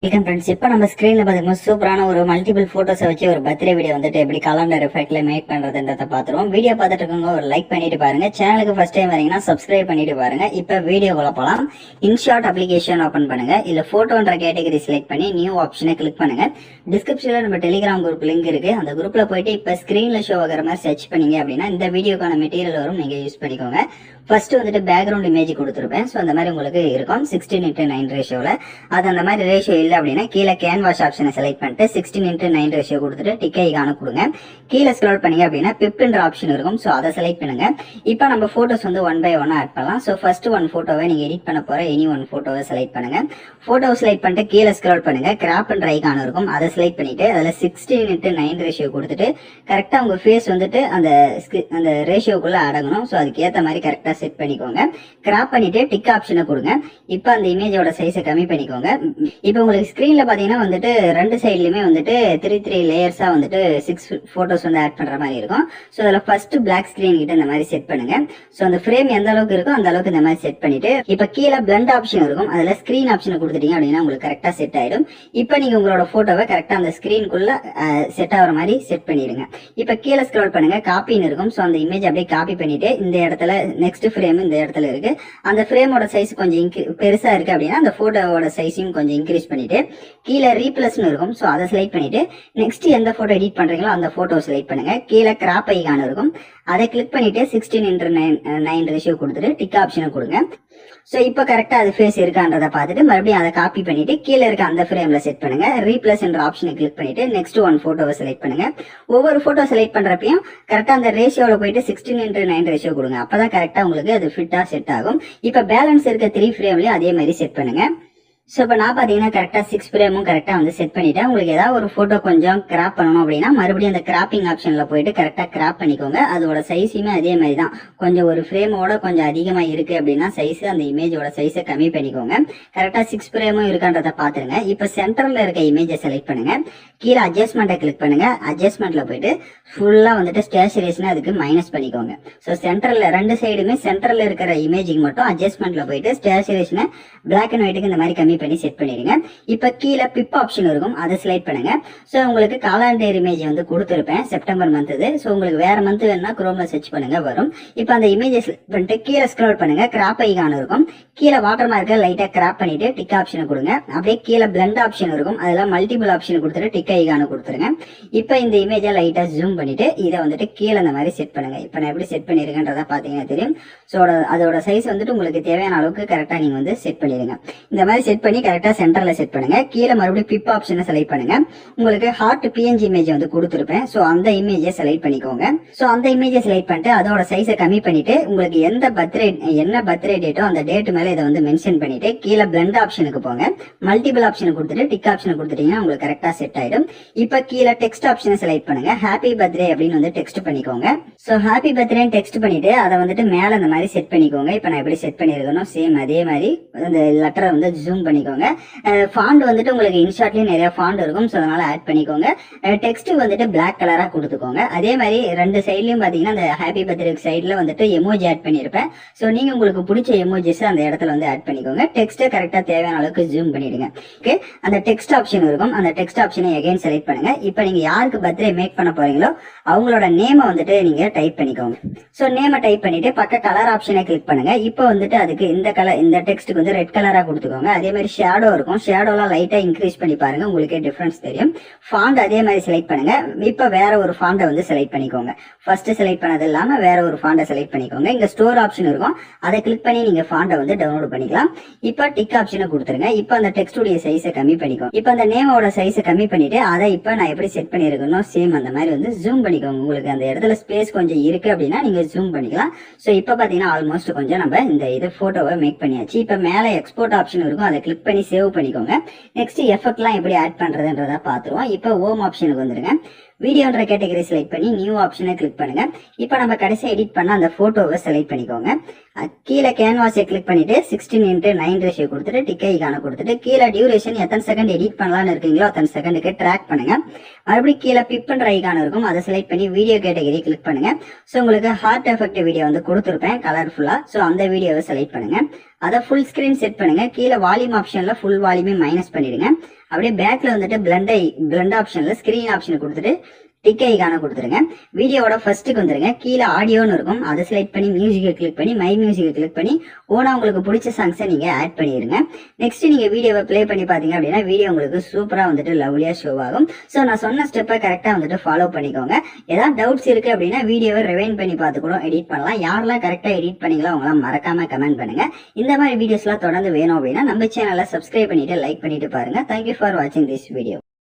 Welcome friends. இப்போ நம்ம ஸ்க்ரீனில் பார்த்தீங்கன்னா சூப்பரான ஒரு மல்டிபிள் ஃபோட்டோஸை வச்சு ஒரு பர்த்டே வீடியோ வந்துட்டு எப்படி காலண்டர் எஃபெக்ட்ல மேக் பண்ணுறதுன்றதை பார்த்துருவோம். வீடியோ பார்த்துட்டு இருக்கவங்க ஒரு லைக் பண்ணிட்டு பாருங்க. சேனலுக்கு ஃபர்ஸ்ட் டைம் வரீங்கன்னா சப்ஸ்கிரைப் பண்ணிட்டு பாருங்க. இப்போ வீடியோக்குள்ள போகலாம். இன்ஷாட் அப்ளிகேஷன் ஓப்பன் பண்ணுங்க. இல்லை ஃபோட்டோன்ற கேட்டகரி செலக்ட் பண்ணி நியூ ஆப்ஷனை கிளிக் பண்ணுங்க. டிஸ்கிரிப்ஷனில் நம்ம டெலிகிராம் குரூப் லிங்க் இருக்கு. அந்த குரூப்பில் போயிட்டு இப்போ ஸ்க்ரீனில் ஷோ ஆகிற மாதிரி சர்ச் பண்ணீங்க அப்படின்னா இந்த வீடியோக்கான மெட்டீரியல் வரும், நீங்கள் யூஸ் பண்ணிக்கோங்க. ஃபர்ஸ்ட் வந்துட்டு பேக்ரவுண்ட் இமேஜ் கொடுத்துருப்பேன். ஸோ அந்த மாதிரி உங்களுக்கு இருக்கும் 16:9 ரேஷியோவில். அது அந்த மாதிரி ரேஷியோ இல்லை அப்படின்னா கீழே கேன்வாஷ் ஆப்ஷனை செலக்ட் பண்ணிட்டு 16:9 ரேஷியோ கொடுத்துட்டு டிக் ஐகான கொடுங்க. கீழே ஸ்க்ரோல் பண்ணீங்க அப்படின்னா பிப்ன்ற ஆப்ஷன் இருக்கும். ஸோ அதை செலக்ட் பண்ணுங்க. இப்போ நம்ம ஃபோட்டோஸ் வந்து 1 by 1 ஆட் பண்ணலாம். ஸோ ஃபர்ஸ்ட் ஒன் ஃபோட்டோவை நீங்கள் எடிட் பண்ண போகிற எனி ஒன் ஃபோட்டோவை செலக்ட் பண்ணுங்க. ஃபோட்டோவை செலக்ட் பண்ணிட்டு கீழே ஸ்க்ரோல் பண்ணுங்க. கிராப்ன்ற ஐகான் இருக்கும், அதை செலக்ட் பண்ணிட்டு அதில் 16:9 ரேஷியோ கொடுத்துட்டு கரெக்டாக உங்கள் ஃபேஸ் வந்துட்டு அந்த ரேஷியோக்குள்ள அடங்கணும். ஸோ அதுக்கு ஏற்ற மாதிரி கரெக்டாக செட் பண்ணிக்கோங்க. கிராப் பண்ணிட்டு டிக் ஆப்ஷனை கொடுங்க. இப்போ அந்த இமேஜோட சைஸை கம்மி பண்ணிக்கோங்க. இப்போ உங்களுக்கு ஸ்கிரீன்ல பாத்தீங்கன்னா வந்துட்டு ரெண்டு சைட்லயுமே வந்துட்டு 3 லேயர்ஸா வந்துட்டு 6 போட்டோஸ் வந்து ஆட் பண்ற மாதிரி இருக்கும். ஸோ அதில் ஃபர்ஸ்ட் பிளாக் ஸ்கிரீன் கிட்ட இந்த மாதிரி செட் பண்ணுங்க. ஸோ அந்த ஃப்ரேம் எந்த அளவுக்கு இருக்கோ அந்த அளவுக்கு இந்த மாதிரி செட் பண்ணிட்டு இப்போ கீழே பிளண்ட் ஆப்ஷன் இருக்கும், அதுல ஸ்கிரீன் ஆப்ஷனை கொடுத்துட்டீங்க அப்படின்னா உங்களுக்கு கரெக்டா செட் ஆயிடும். இப்போ நீங்க உங்களோட போட்டோவை கரெக்டா அந்த ஸ்கிரீனுக்குள்ள செட் ஆகிற மாதிரி செட் பண்ணிடுங்க. இப்போ கீழே ஸ்க்ரோல் பண்ணுங்க, காப்பின்னு இருக்கும். ஸோ அந்த இமேஜ் அப்படியே காப்பி பண்ணிட்டு இந்த இடத்துல நெக்ஸ்ட் ஃப்ரேம் இந்த இடத்துல இருக்கு. அந்த ஃப்ரேமோட சைஸ் கொஞ்சம் பெருசா இருக்கு அப்படின்னா அந்த போட்டோவோட சைஸையும் கொஞ்சம் இன்க்ரீஸ் பண்ணிட்டு கீழே ரீப்ளஸ்னு இருக்கும். ஸோ அதை செலக்ட் பண்ணிட்டு நெக்ஸ்ட் எந்த போட்டோ எடிட் பண்றீங்களோ அந்த போட்டோ செலக்ட் பண்ணுங்க. கீழே கிராப் ஐகான் இருக்கும், அதை கிளிக் பண்ணிட்டு 16:9 ரேஷியோ கொடுத்துட்டு டிக் ஆப்ஷனை கொடுங்க. ஸோ இப்போ கரெக்டாக அது ஃபேஸ் இருக்கான்றதை பார்த்துட்டு மறுபடியும் அதை காப்பி பண்ணிட்டு கீழே இருக்க அந்த ஃப்ரேம்ல செட் பண்ணுங்க. ரீப்ளஸ் என்ற ஆப்ஷனை கிளிக் பண்ணிட்டு நெக்ஸ்ட் ஒன் போட்டோவை செலக்ட் பண்ணுங்க. ஒவ்வொரு போட்டோ செலக்ட் பண்றப்பையும் கரெக்டாக அந்த ரேஷியோவில் போயிட்டு 16:9 ரேஷியோ கொடுங்க. அப்பதான் கரெக்டாக உங்களுக்கு அது ஃபிட்டா செட் ஆகும். இப்போ பேலன்ஸ் இருக்க 3 ஃப்ரேம்லயும் அதே மாதிரி செட் பண்ணுங்க. ஸோ இப்போ நான் பார்த்தீங்கன்னா கரெக்டாக 6 ஃப்ரேமும் கரெக்டாக வந்து செட் பண்ணிட்டேன். உங்களுக்கு ஏதாவது ஒரு ஃபோட்டோ கொஞ்சம் கிராப் பண்ணணும் அப்படின்னா மறுபடியும் அந்த கிராப்பிங் ஆப்ஷனில் போயிட்டு கரெக்டாக கிராப் பண்ணிக்கோங்க. அதோட சைஸுமே அதே மாதிரி தான். கொஞ்சம் ஒரு ஃப்ரேமோட கொஞ்சம் அதிகமாக இருக்குது அப்படின்னா சைஸ் அந்த இமேஜோட சைஸை கம்மி பண்ணிக்கோங்க. கரெக்டாக 6 ஃப்ரேமும் இருக்கான்றதை பார்த்துருங்க. இப்போ சென்டரில் இருக்க இமேஜை செலக்ட் பண்ணுங்க. கீழே அட்ஜஸ்ட்மெண்ட்டை கிளிக் பண்ணுங்க. அட்ஜஸ்ட்மெண்ட்டில் போயிட்டு ஃபுல்லாக வந்துட்டு ஸ்டேச்சுரேஷனை அதுக்கு மைனஸ் பண்ணிக்கோங்க. ஸோ சென்டரில் ரெண்டு சைடுமே சென்டரில் இருக்கிற இமேஜுக்கு மட்டும் அட்ஜஸ்ட்மெண்ட்டில் போயிட்டு ஸ்டேச்சுரேஷனை பிளாக் அண்ட் ஒயிட்டுக்கு இந்த மாதிரி கம்மி பண்ணி செட் பண்ணிடுங்க. இப்ப கீழே பிப் ஆப்ஷன் இருக்கும், அதை செலக்ட் பண்ணுங்க. சோ உங்களுக்கு காலண்டர் இமேஜ் வந்து கொடுத்திருப்பேன் செப்டம்பர் மந்த் இது. சோ உங்களுக்கு வேற மந்த் வேணா குரோம்ல சர்ச் பண்ணுங்க வரும். இப்ப அந்த இமேஜ் செலக்ட் பண்ணிட்டு கீழே ஸ்க்ரோல் பண்ணுங்க. கிராப் ஐகான் இருக்கும், கீழே வாட்டர் மார்க்கை லைட்டா கிராப் பண்ணிட்டு டிக் ஆப்ஷனை கொடுங்க. அப்படியே கீழே பிளண்ட் ஆப்ஷன் இருக்கும், அதுல மல்டிபிள் ஆப்ஷன் கொடுத்துட்டு டிக் ஐகானை கொடுத்துருங்க. இப்ப இந்த இமேஜை லைட்டா ஜூம் பண்ணிட்டு இதை வந்துட்டு கீழே இந்த மாதிரி செட் பண்ணுங்க. இப்ப நான் எப்படி செட் பண்ணிருக்கேன்றத பாத்தீங்கன்னா தெரியும். சோ அதோட சைஸ் வந்துட்டு உங்களுக்கு தேவையான அளவுக்கு கரெக்டா நீங்க வந்து செட் பண்ணிடுங்க. இந்த மாதிரி செட் பண்ணி கரெக்டா சென்டர்ல செட் பண்ணுங்க. கீழே மறுபடியும் பிப் ஆப்ஷனை செலக்ட் பண்ணுங்க. உங்களுக்கு ஹார்ட் PNG இமேஜ் வந்து கொடுத்துருப்பேன். சோ அந்த இமேஜை செலக்ட் பண்ணிக்கோங்க. சோ அந்த இமேஜை செலக்ட் பண்ணிட்டு அதோட சைஸை கம்மி பண்ணிட்டு உங்களுக்கு என்ன பர்த்டே டேட்டோ அந்த டேட் மேல இதை வந்து மென்ஷன் பண்ணிட்டு கீழே பிளண்ட் ஆப்ஷனுக்கு போங்க. மல்டிபிள் ஆப்ஷனை கொடுத்துட்டு டிக் ஆப்ஷனை கொடுத்துட்டீங்கன்னா உங்களுக்கு கரெக்டா செட் ஆயிடும். இப்ப கீழே டெக்ஸ்ட் ஆப்ஷனை செலக்ட் பண்ணுங்க. ஹாப்பி பர்த்டே அப்படின்னு வந்து டெக்ஸ்ட் பண்ணிக்கோங்க. சோ ஹாப்பி பர்த்டே டெக்ஸ்ட் பண்ணிட்டு அதை வந்துட்டு மேல இந்த மாதிரி செட் பண்ணிக்கோங்க. இப்ப நான் எப்படி செட் பண்ணிருக்கணும் சேம் அதே மாதிரி அந்த லெட்டரை வந்து ஜூம் பண்ணிக்கோங்க. ஃபாண்ட் வந்துட்டு உங்களுக்கு இன்ஷாட்லயும் நிறைய ஃபாண்ட் இருக்கும், ஸோ அதனால ஆட் பண்ணிக்கோங்க. டெக்ஸ்ட் வந்துட்டு பிளாக் கலரா கொடுத்துக்கோங்க. அதே மாதிரி ரெண்டு சைட்லயும் பாத்தீங்கன்னா அந்த ஹாப்பி பர்த்டே சைட்ல வந்துட்டு எமோஜி ஆட் பண்ணிருப்பேன். ஸோ நீங்க உங்களுக்கு பிடிச்ச எமோஜிஸ் அந்த இடத்துல வந்து ஆட் பண்ணிக்கோங்க. டெக்ஸ்ட்டை கரெக்டா தேவையான அளவுக்கு ஜூம் பண்ணிடுங்க. ஓகே, அந்த டெக்ஸ்ட் ஆப்ஷன் இருக்கும், அந்த டெக்ஸ்ட் ஆப்ஷனை எகைன் செலக்ட் பண்ணுங்க. இப்போ நீங்க யாருக்கு பர்த்டே மேக் பண்ண போறீங்களோ அவங்களோட நேமை வந்துட்டு நீங்க டைப் பண்ணிக்கோங்க. ஸோ நேமை டைப் பண்ணிட்டு பக்க கலர் ஆப்ஷனை கிளிக் பண்ணுங்க. இப்போ வந்துட்டு அதுக்கு இந்த டெக்ஸ்ட்டுக்கு வந்து ரெட் கலரா கொடுத்துக்கோங்க. அதே மாதிரி ஷேடோ இருக்கும், ஷேடோலாம் லைட்டா இன்க்ரீஸ் பண்ணி பாருங்க, உங்களுக்கே டிஃபரன்ஸ் தெரியும். ஃபாண்ட் அதே மாதிரி செலக்ட் பண்ணுங்க. இப்ப வேற ஒரு ஃபாண்டை வந்து செலக்ட் பண்ணிக்கோங்க. ஃபர்ஸ்ட் செலக்ட் பண்ணது இல்லாம வேற ஒரு ஃபாண்டை செலக்ட் பண்ணிக்கோங்க. இங்க ஸ்டோர் ஆப்ஷன் இருக்கும், அதை கிளிக் பண்ணி நீங்க ஃபாண்டை வந்து டவுன்லோட் பண்ணிக்கலாம். இப்ப டிக் ஆப்ஷனை கொடுத்துருங்க. இப்ப அந்த டெக்ஸ்டுடைய சைஸை கம்மி பண்ணிக்கோங்க. இப்ப அந்த நேமோட சைஸை கம்மி பண்ணிட்டு அதை இப்ப நான் எப்படி செட் பண்ணிருக்கணும் சேம் அந்த மாதிரி வந்து ஜூம் பண்ணிக்கோங்க. உங்களுக்கு அந்த இடத்துல ஸ்பேஸ் கொஞ்சம் இருக்கு அப்படின்னா நீங்க ஜூம் பண்ணிக்கலாம். சோ இப்ப பாத்தீங்கன்னா ஆல்மோஸ்ட் கொஞ்சம் நம்ம இந்த இது போட்டோவை மேக் பண்ணியாச்சு. இப்ப மேல எக்ஸ்போர்ட் ஆப்ஷன் இருக்கும், அதை கிளிக் பண்ணி சேவ் பண்ணிக்கோங்க. நெக்ஸ்ட் எஃபெக்ட்லாம் எப்படி ஆட் பண்றதுன்றத பாத்துருவோம். இப்போ ஹோம் ஆப்ஷனுக்கு வந்துருங்க. வீடியோன்ற கேட்டகரி செலக்ட் பண்ணி நியூ ஆப்ஷனை கிளிக் பண்ணுங்க. இப்போ நம்ம கடைசி எடிட் பண்ண அந்த போட்டோவை செலக்ட் பண்ணிக்கோங்க. கீழே கேன்வாஸை கிளிக் பண்ணிட்டு 16:9 ரேஷியோ கொடுத்துட்டு டிக் ஐகானை கொடுத்துட்டு கீழே டியூரேஷன் எத்தனை செகண்ட் எடிட் பண்ணலாம்னு இருக்கீங்களோ அத்தனை செகண்டுக்கு ட்ராக் பண்ணுங்க. மறுபடியும் கீழே பிப்ன்ற ஐகான் இருக்கும், அதை செலக்ட் பண்ணி வீடியோ கேட்டகரி கிளிக் பண்ணுங்க. ஸோ உங்களுக்கு ஹார்ட் எஃபெக்ட் வீடியோ வந்து கொடுத்துருப்பேன் கலர்ஃபுல்லா. ஸோ அந்த வீடியோவை செலக்ட் பண்ணுங்க. அதை ஃபுல் ஸ்கிரீன் செட் பண்ணுங்க. கீழே வால்யூம் ஆப்ஷன்ல ஃபுல் வால்யூமே மைனஸ் பண்ணிடுங்க. அப்படியே பேக்ல வந்துட்டு பிளண்ட் ஆப்ஷன்ல ஸ்கிரீன் ஆப்ஷன் கொடுத்துட்டு டிக் ஐகான கொடுத்துருங்க. வீடியோவோட ஃபர்ஸ்ட்டுக்கு வந்துருங்க. கீழே ஆடியோன்னு இருக்கும், அதை செலக்ட் பண்ணி மியூசிக்கை கிளிக் பண்ணி மை மியூசிக்கை கிளிக் பண்ணி ஓனா உங்களுக்கு பிடிச்ச சாங்ஸை நீங்க ஆட் பண்ணிடுங்க. நெக்ஸ்ட் நீங்க வீடியோவை ப்ளே பண்ணி பாத்தீங்க அப்படின்னா வீடியோ உங்களுக்கு சூப்பரா வந்துட்டு லவ்லியா ஷோ ஆகும். ஸோ நான் சொன்ன ஸ்டெப்பை கரெக்டா வந்துட்டு ஃபாலோ பண்ணிக்கோங்க. ஏதாவது டவுட்ஸ் இருக்கு அப்படின்னா வீடியோவை ரிவைண்ட் பண்ணி பார்த்து கூட எடிட் பண்ணலாம். யாரெல்லாம் கரெக்டா எடிட் பண்ணீங்களோ அவங்களாம் மறக்காம கமெண்ட் பண்ணுங்க. இந்த மாதிரி வீடியோஸ்லாம் தொடர்ந்து வேணும் அப்படின்னா நம்ம சேனலை சப்ஸ்கிரைப் பண்ணிட்டு லைக் பண்ணிட்டு பாருங்க. தேங்க்யூ ஃபார் வாட்சிங் திஸ் வீடியோ.